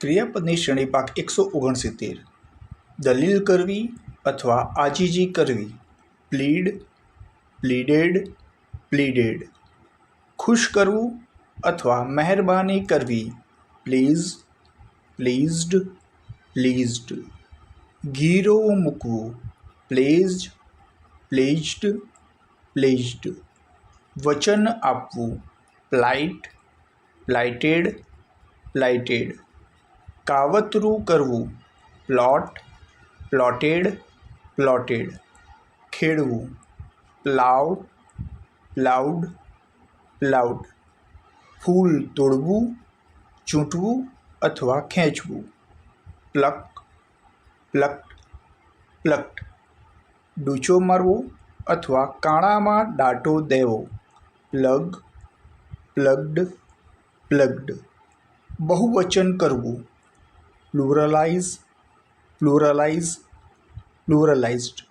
ક્રિયાપદની શ્રેણી પાક 169. દલીલ કરવી અથવા આજીજી કરવી. પ્લીડ, પ્લીડેડ, પ્લીડેડ. ખુશ કરવું અથવા મહેરબાની કરવી. Please, pleased, pleased. ગીરો મૂકવું. પ્લેઝડ, પ્લેઝડ, પ્લેઝડ. વચન આપવું. પ્લાઇટ, પ્લાઇટેડ, પ્લાઇટેડ. કાવતરું કરવું. Plot, plotted, plotted. ખેડવું. પ્લાવ, પ્લાઉડ, પ્લાઉડ. ફૂલ તોડવું, ચૂંટવું અથવા ખેંચવું. પ્લક, પ્લક્ટ, પ્લક્ટ. ડૂચો મારવો અથવા કાણામાં ડાંટો દેવો. પ્લગ, પ્લગ્ડ, પ્લગ્ડ. બહુવચન કરવું. પ્લુરલાઇઝ, પ્લુરલાઇઝ, પ્લુરલાઇઝ્ડ.